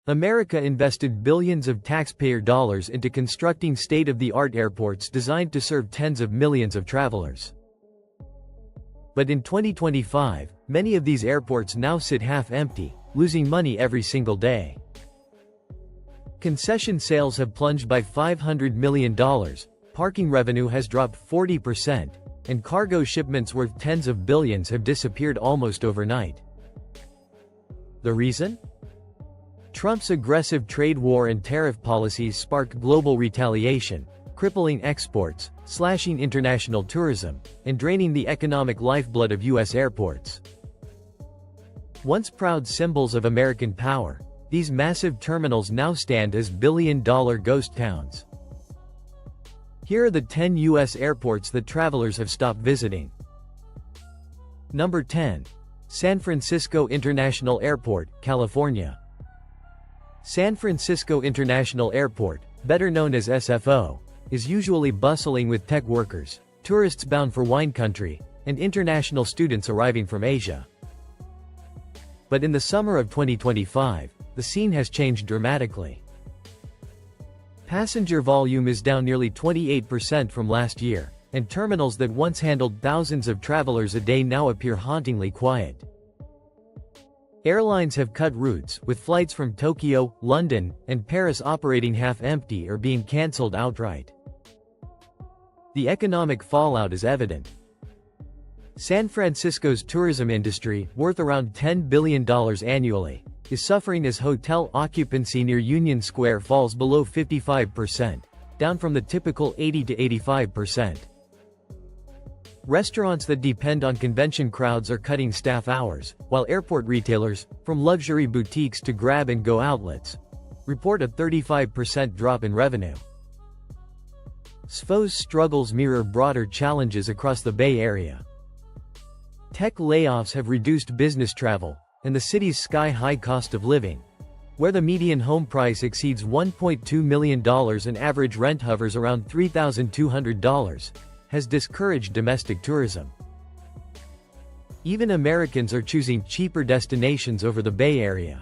America invested billions of taxpayer dollars into constructing state-of-the-art airports designed to serve tens of millions of travelers. But in 2025, many of these airports now sit half-empty, losing money every single day. Concession sales have plunged by $500 million, parking revenue has dropped 40%, and cargo shipments worth tens of billions have disappeared almost overnight. The reason? Trump's aggressive trade war and tariff policies sparked global retaliation, crippling exports, slashing international tourism, and draining the economic lifeblood of U.S. airports. Once proud symbols of American power, these massive terminals now stand as billion-dollar ghost towns. Here are the 10 U.S. airports that travelers have stopped visiting. Number 10. San Francisco International Airport, California. San Francisco International Airport, better known as SFO, is usually bustling with tech workers, tourists bound for wine country, and international students arriving from Asia. But in the summer of 2025, the scene has changed dramatically. Passenger volume is down nearly 28% from last year, and terminals that once handled thousands of travelers a day now appear hauntingly quiet. Airlines have cut routes, with flights from Tokyo, London, and Paris operating half-empty or being cancelled outright. The economic fallout is evident. San Francisco's tourism industry, worth around $10 billion annually, is suffering as hotel occupancy near Union Square falls below 55%, down from the typical 80 to 85%. Restaurants that depend on convention crowds are cutting staff hours, while airport retailers, from luxury boutiques to grab-and-go outlets, report a 35% drop in revenue. SFO's struggles mirror broader challenges across the Bay Area. Tech layoffs have reduced business travel, and the city's sky-high cost of living, where the median home price exceeds $1.2 million and average rent hovers around $3,200, has discouraged domestic tourism. Even Americans are choosing cheaper destinations over the Bay Area.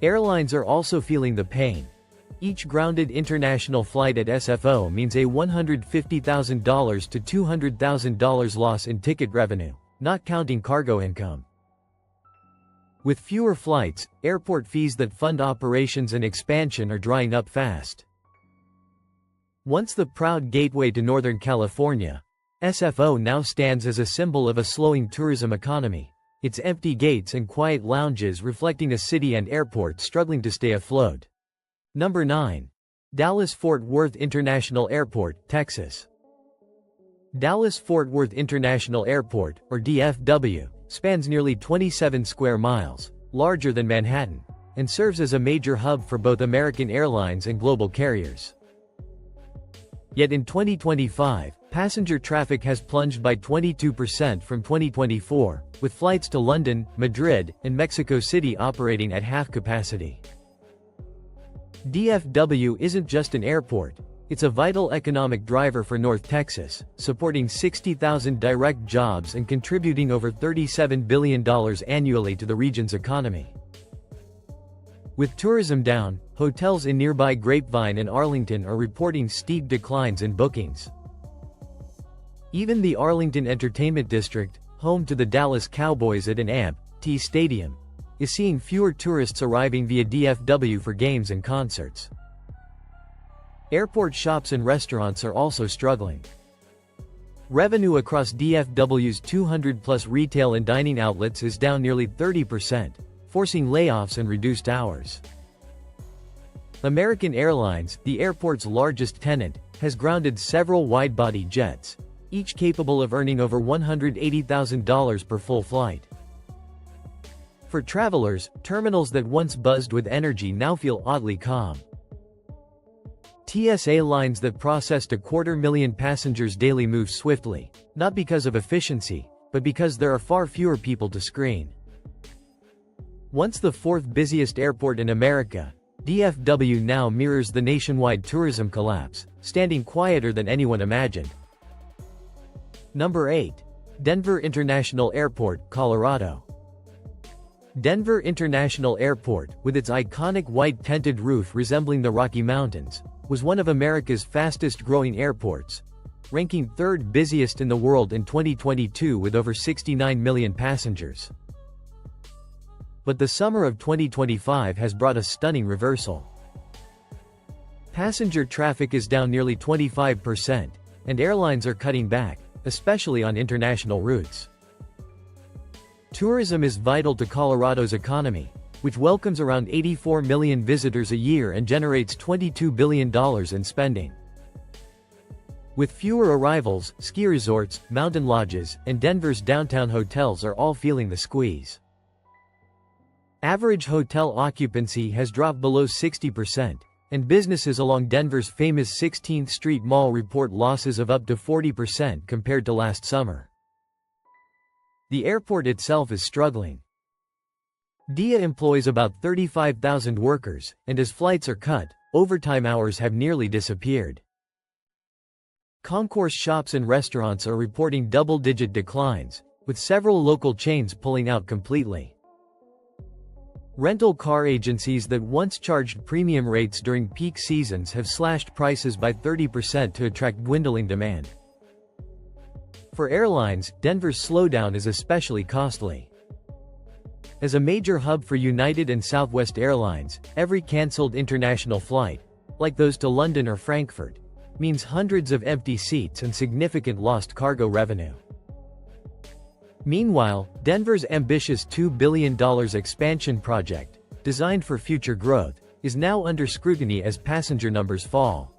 Airlines are also feeling the pain. Each grounded international flight at SFO means a $150,000 to $200,000 loss in ticket revenue, not counting cargo income. With fewer flights, airport fees that fund operations and expansion are drying up fast. Once the proud gateway to Northern California, SFO now stands as a symbol of a slowing tourism economy, its empty gates and quiet lounges reflecting a city and airport struggling to stay afloat. Number 9. Dallas-Fort Worth International Airport, Texas. Dallas-Fort Worth International Airport, or DFW, spans nearly 27 square miles, larger than Manhattan, and serves as a major hub for both American Airlines and global carriers. Yet in 2025, passenger traffic has plunged by 22% from 2024, with flights to London, Madrid, and Mexico City operating at half capacity. DFW isn't just an airport, it's a vital economic driver for North Texas, supporting 60,000 direct jobs and contributing over $37 billion annually to the region's economy. With tourism down, hotels in nearby Grapevine and Arlington are reporting steep declines in bookings. Even the Arlington Entertainment District, home to the Dallas Cowboys at an Amp-T Stadium, is seeing fewer tourists arriving via DFW for games and concerts. Airport shops and restaurants are also struggling. Revenue across DFW's 200-plus retail and dining outlets is down nearly 30%, forcing layoffs and reduced hours. American Airlines, the airport's largest tenant, has grounded several wide-body jets, each capable of earning over $180,000 per full flight. For travelers, terminals that once buzzed with energy now feel oddly calm. TSA lines that processed 250,000 passengers daily move swiftly, not because of efficiency, but because there are far fewer people to screen. Once the fourth busiest airport in America, DFW now mirrors the nationwide tourism collapse, standing quieter than anyone imagined. Number 8. Denver International Airport, Colorado. Denver International Airport, with its iconic white tinted roof resembling the Rocky Mountains, was one of America's fastest-growing airports, ranking third busiest in the world in 2022 with over 69 million passengers. But the summer of 2025 has brought a stunning reversal. Passenger traffic is down nearly 25%, and airlines are cutting back, especially on international routes. Tourism is vital to Colorado's economy, which welcomes around 84 million visitors a year and generates $22 billion in spending. With fewer arrivals, ski resorts, mountain lodges, and Denver's downtown hotels are all feeling the squeeze. Average hotel occupancy has dropped below 60%, and businesses along Denver's famous 16th Street Mall report losses of up to 40% compared to last summer. The airport itself is struggling. DIA employs about 35,000 workers, and as flights are cut, overtime hours have nearly disappeared. Concourse shops and restaurants are reporting double-digit declines, with several local chains pulling out completely. Rental car agencies that once charged premium rates during peak seasons have slashed prices by 30% to attract dwindling demand. For airlines, Denver's slowdown is especially costly. As a major hub for United and Southwest Airlines, every cancelled international flight, like those to London or Frankfurt, means hundreds of empty seats and significant lost cargo revenue. Meanwhile, Denver's ambitious $2 billion expansion project, designed for future growth, is now under scrutiny as passenger numbers fall.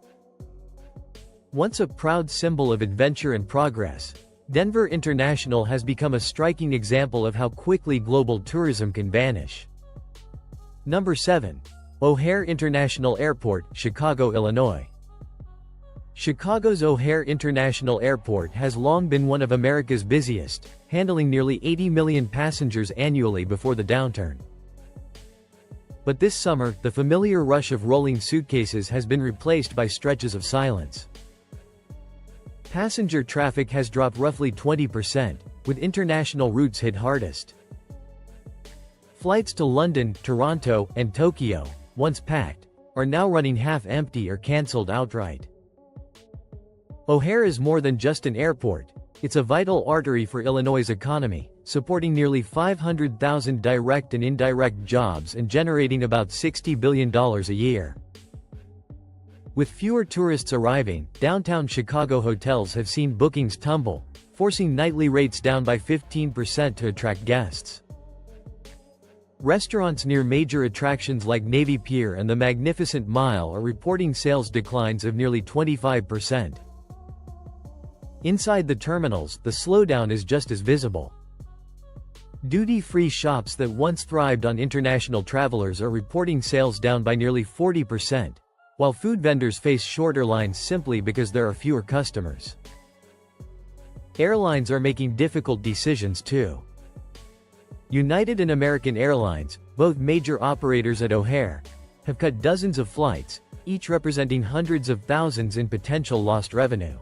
Once a proud symbol of adventure and progress, Denver International has become a striking example of how quickly global tourism can vanish. Number 7. O'Hare International Airport, Chicago, Illinois. Chicago's O'Hare International Airport has long been one of America's busiest, handling nearly 80 million passengers annually before the downturn. But this summer, the familiar rush of rolling suitcases has been replaced by stretches of silence. Passenger traffic has dropped roughly 20%, with international routes hit hardest. Flights to London, Toronto, and Tokyo, once packed, are now running half-empty or cancelled outright. O'Hare is more than just an airport, it's a vital artery for Illinois' economy, supporting nearly 500,000 direct and indirect jobs and generating about $60 billion a year. With fewer tourists arriving, downtown Chicago hotels have seen bookings tumble, forcing nightly rates down by 15% to attract guests. Restaurants near major attractions like Navy Pier and the Magnificent Mile are reporting sales declines of nearly 25%. Inside the terminals, the slowdown is just as visible. Duty-free shops that once thrived on international travelers are reporting sales down by nearly 40%. While food vendors face shorter lines simply because there are fewer customers. Airlines are making difficult decisions too. United and American Airlines, both major operators at O'Hare, have cut dozens of flights, each representing hundreds of thousands in potential lost revenue.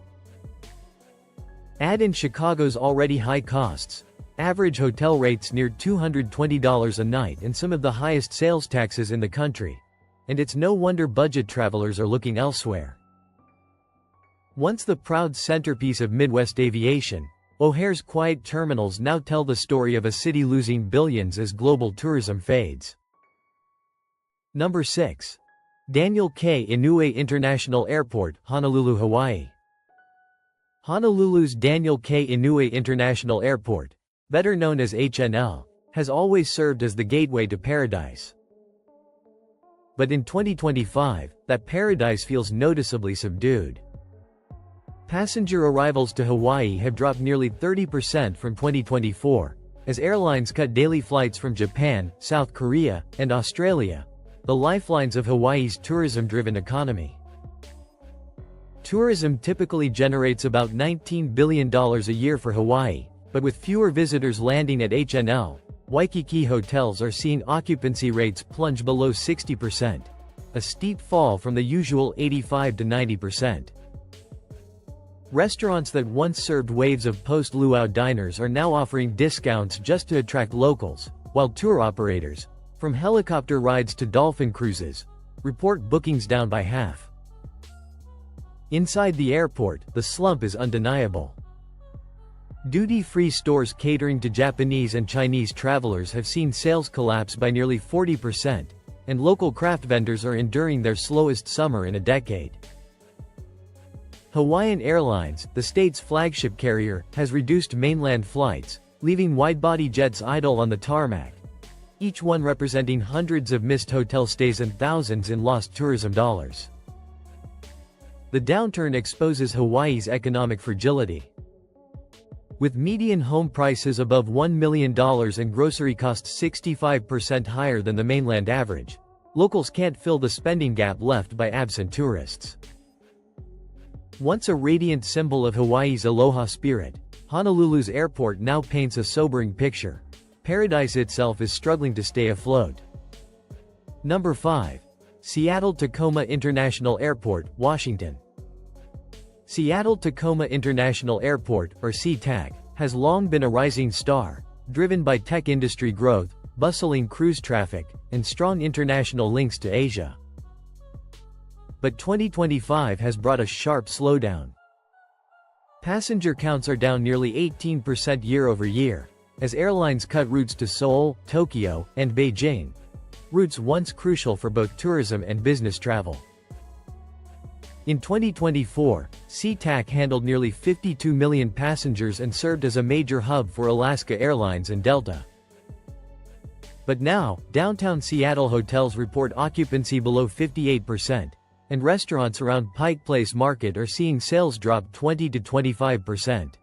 Add in Chicago's already high costs, average hotel rates near $220 a night and some of the highest sales taxes in the country. And it's no wonder budget travelers are looking elsewhere. Once the proud centerpiece of Midwest aviation, O'Hare's quiet terminals now tell the story of a city losing billions as global tourism fades. Number 6. Daniel K. Inouye International Airport, Honolulu, Hawaii. Honolulu's Daniel K. Inouye International Airport, better known as HNL, has always served as the gateway to paradise. But in 2025, that paradise feels noticeably subdued. Passenger arrivals to Hawaii have dropped nearly 30% from 2024, as airlines cut daily flights from Japan, South Korea, and Australia, the lifelines of Hawaii's tourism-driven economy. Tourism typically generates about $19 billion a year for Hawaii, but with fewer visitors landing at HNL, Waikiki hotels are seeing occupancy rates plunge below 60%, a steep fall from the usual 85 to 90%. Restaurants that once served waves of post-luau diners are now offering discounts just to attract locals, while tour operators, from helicopter rides to dolphin cruises, report bookings down by half. Inside the airport, the slump is undeniable. Duty-free stores catering to Japanese and Chinese travelers have seen sales collapse by nearly 40%, and local craft vendors are enduring their slowest summer in a decade. Hawaiian Airlines, the state's flagship carrier, has reduced mainland flights, leaving wide-body jets idle on the tarmac, each one representing hundreds of missed hotel stays and thousands in lost tourism dollars. The downturn exposes Hawaii's economic fragility. With median home prices above $1 million and grocery costs 65% higher than the mainland average, locals can't fill the spending gap left by absent tourists. Once a radiant symbol of Hawaii's aloha spirit, Honolulu's airport now paints a sobering picture. Paradise itself is struggling to stay afloat. Number 5. Seattle-Tacoma International Airport, Washington. Seattle-Tacoma International Airport, or SeaTac, has long been a rising star, driven by tech industry growth, bustling cruise traffic, and strong international links to Asia. But 2025 has brought a sharp slowdown. Passenger counts are down nearly 18% year-over-year, as airlines cut routes to Seoul, Tokyo, and Beijing, routes once crucial for both tourism and business travel. In 2024, SeaTac handled nearly 52 million passengers and served as a major hub for Alaska Airlines and Delta. But now, downtown Seattle hotels report occupancy below 58%, and restaurants around Pike Place Market are seeing sales drop 20 to 25%.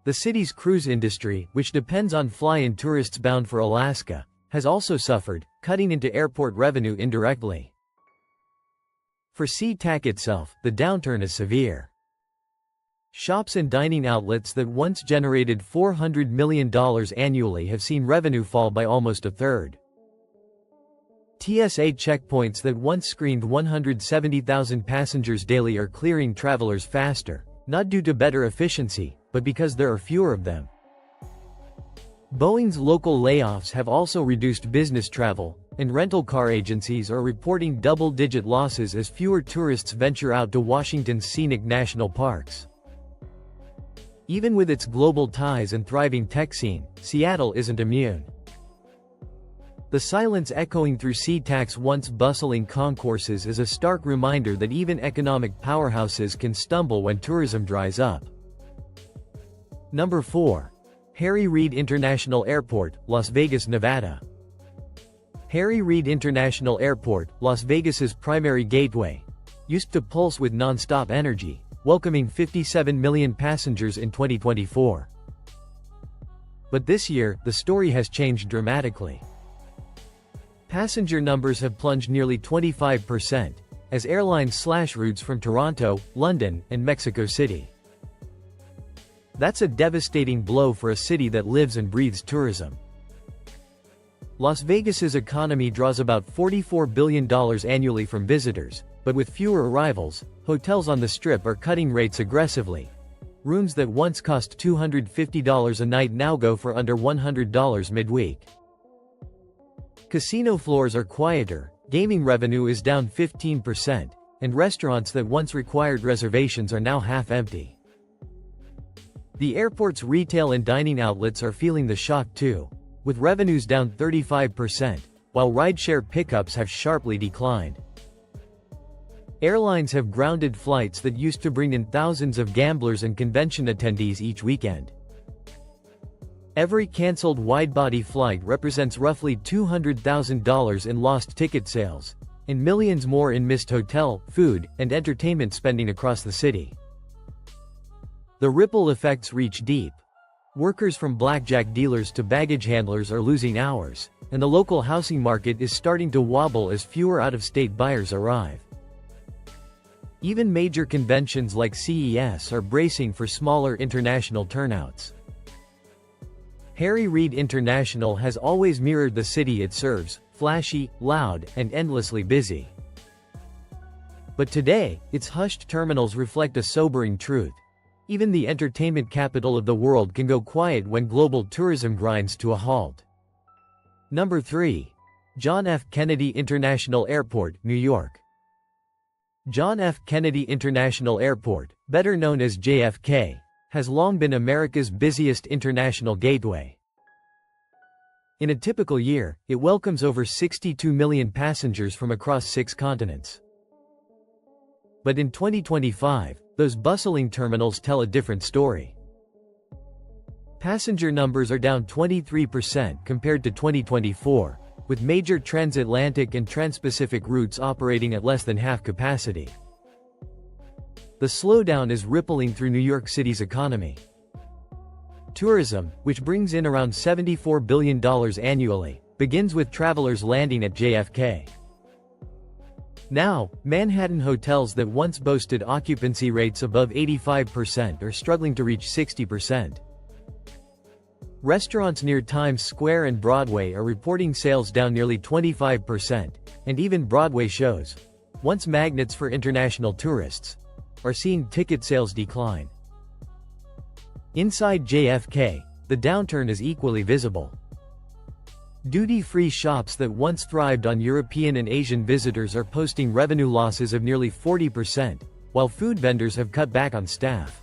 The city's cruise industry, which depends on fly-in tourists bound for Alaska, has also suffered, cutting into airport revenue indirectly. For SeaTac itself, the downturn is severe. Shops and dining outlets that once generated $400 million annually have seen revenue fall by almost a third. TSA checkpoints that once screened 170,000 passengers daily are clearing travelers faster, not due to better efficiency, but because there are fewer of them. Boeing's local layoffs have also reduced business travel, and rental car agencies are reporting double-digit losses as fewer tourists venture out to Washington's scenic national parks. Even with its global ties and thriving tech scene, Seattle isn't immune. The silence echoing through SeaTac's once bustling concourses is a stark reminder that even economic powerhouses can stumble when tourism dries up. Number 4. Harry Reid International Airport, Las Vegas, Nevada. Harry Reid International Airport, Las Vegas's primary gateway, used to pulse with non-stop energy, welcoming 57 million passengers in 2024. But this year, the story has changed dramatically. Passenger numbers have plunged nearly 25%, as airlines slash routes from Toronto, London, and Mexico City. That's a devastating blow for a city that lives and breathes tourism. Las Vegas's economy draws about $44 billion annually from visitors, but with fewer arrivals, hotels on the Strip are cutting rates aggressively. Rooms that once cost $250 a night now go for under $100 midweek. Casino floors are quieter, gaming revenue is down 15%, and restaurants that once required reservations are now half empty. The airport's retail and dining outlets are feeling the shock too, with revenues down 35%, while rideshare pickups have sharply declined. Airlines have grounded flights that used to bring in thousands of gamblers and convention attendees each weekend. Every cancelled wide-body flight represents roughly $200,000 in lost ticket sales, and millions more in missed hotel, food, and entertainment spending across the city. The ripple effects reach deep. Workers from blackjack dealers to baggage handlers are losing hours, and the local housing market is starting to wobble as fewer out-of-state buyers arrive. Even major conventions like CES are bracing for smaller international turnouts. Harry Reid International has always mirrored the city it serves, flashy, loud, and endlessly busy. But today, its hushed terminals reflect a sobering truth. Even the entertainment capital of the world can go quiet when global tourism grinds to a halt. Number 3. John F. Kennedy International Airport, New York. John F. Kennedy International Airport, better known as JFK, has long been America's busiest international gateway. In a typical year, it welcomes over 62 million passengers from across 6 continents. But in 2025, those bustling terminals tell a different story. Passenger numbers are down 23% compared to 2024, with major transatlantic and transpacific routes operating at less than half capacity. The slowdown is rippling through New York City's economy. Tourism, which brings in around $74 billion annually, begins with travelers landing at JFK. Now, Manhattan hotels that once boasted occupancy rates above 85% are struggling to reach 60%. Restaurants near Times Square and Broadway are reporting sales down nearly 25%, and even Broadway shows, once magnets for international tourists, are seeing ticket sales decline. Inside JFK, the downturn is equally visible. Duty-free shops that once thrived on European and Asian visitors are posting revenue losses of nearly 40%, while food vendors have cut back on staff.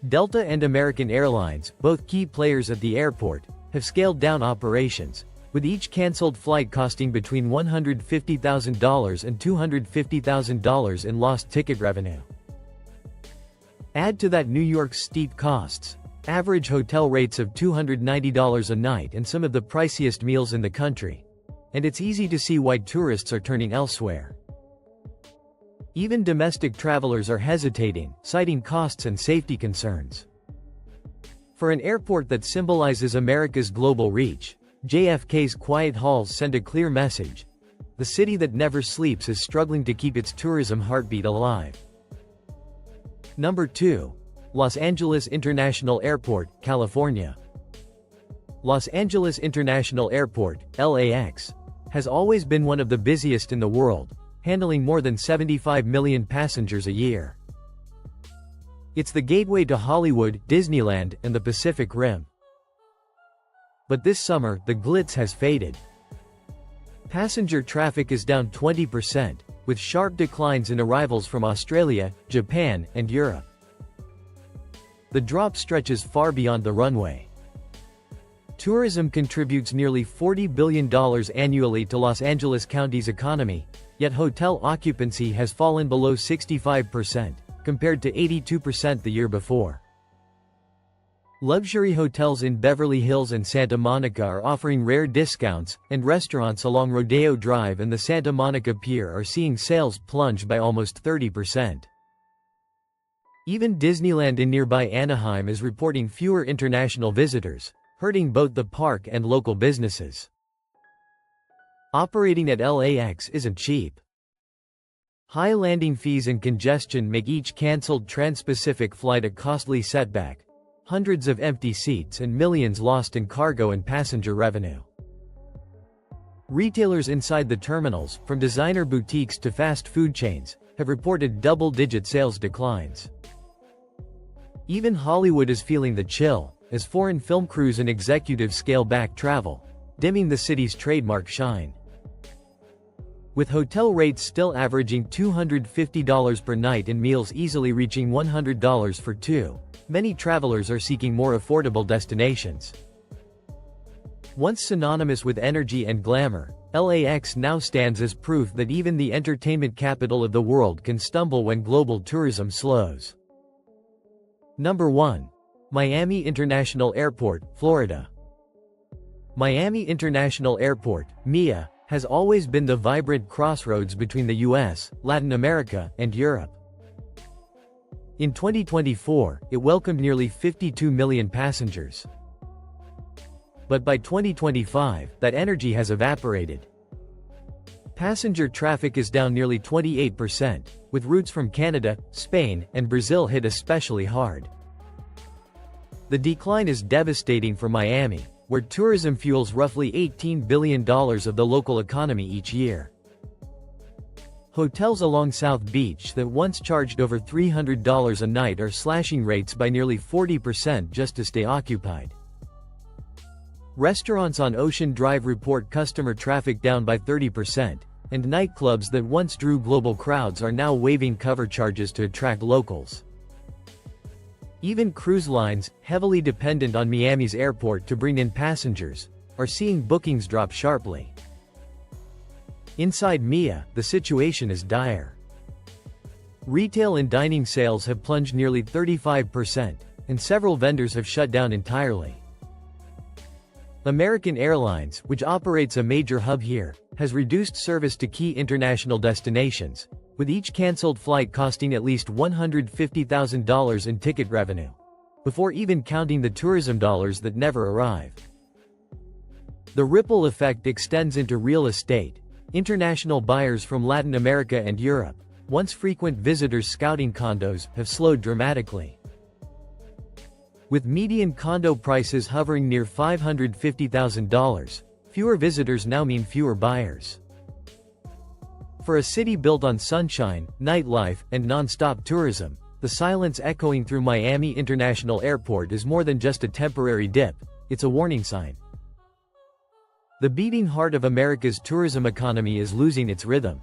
Delta and American Airlines, both key players at the airport, have scaled down operations, with each cancelled flight costing between $150,000 and $250,000 in lost ticket revenue. Add to that New York's steep costs, average hotel rates of $290 a night and some of the priciest meals in the country, and it's easy to see why tourists are turning elsewhere. Even domestic travelers are hesitating, citing costs and safety concerns. For an airport that symbolizes America's global reach, JFK's quiet halls send a clear message. The city that never sleeps is struggling to keep its tourism heartbeat alive. Number 2. Los Angeles International Airport, California. Los Angeles International Airport, LAX, has always been one of the busiest in the world, handling more than 75 million passengers a year. It's the gateway to Hollywood, Disneyland, and the Pacific Rim. But this summer, the glitz has faded. Passenger traffic is down 20%, with sharp declines in arrivals from Australia, Japan, and Europe. The drop stretches far beyond the runway. Tourism contributes nearly $40 billion annually to Los Angeles County's economy, yet hotel occupancy has fallen below 65%, compared to 82% the year before. Luxury hotels in Beverly Hills and Santa Monica are offering rare discounts, and restaurants along Rodeo Drive and the Santa Monica Pier are seeing sales plunge by almost 30%. Even Disneyland in nearby Anaheim is reporting fewer international visitors, hurting both the park and local businesses. Operating at LAX isn't cheap. High landing fees and congestion make each cancelled trans-Pacific flight a costly setback, hundreds of empty seats and millions lost in cargo and passenger revenue. Retailers inside the terminals, from designer boutiques to fast food chains, have reported double-digit sales declines. Even Hollywood is feeling the chill, as foreign film crews and executives scale back travel, dimming the city's trademark shine. With hotel rates still averaging $250 per night and meals easily reaching $100 for two, many travelers are seeking more affordable destinations. Once synonymous with energy and glamour, LAX now stands as proof that even the entertainment capital of the world can stumble when global tourism slows. Number 1. Miami International Airport, Florida. Miami International Airport, MIA, has always been the vibrant crossroads between the US, Latin America, and Europe. In 2024, it welcomed nearly 52 million passengers. But by 2025, that energy has evaporated. Passenger traffic is down nearly 28%, with routes from Canada, Spain, and Brazil hit especially hard. The decline is devastating for Miami, where tourism fuels roughly $18 billion of the local economy each year. Hotels along South Beach that once charged over $300 a night are slashing rates by nearly 40% just to stay occupied. Restaurants on Ocean Drive report customer traffic down by 30%, and nightclubs that once drew global crowds are now waiving cover charges to attract locals. Even cruise lines, heavily dependent on Miami's airport to bring in passengers, are seeing bookings drop sharply. Inside MIA, the situation is dire. Retail and dining sales have plunged nearly 35%, and several vendors have shut down entirely. American Airlines, which operates a major hub here, has reduced service to key international destinations, with each cancelled flight costing at least $150,000 in ticket revenue, before even counting the tourism dollars that never arrive. The ripple effect extends into real estate. International buyers from Latin America and Europe, once frequent visitors scouting condos, have slowed dramatically. With median condo prices hovering near $550,000, fewer visitors now mean fewer buyers. For a city built on sunshine, nightlife, and non-stop tourism, the silence echoing through Miami International Airport is more than just a temporary dip, it's a warning sign. The beating heart of America's tourism economy is losing its rhythm.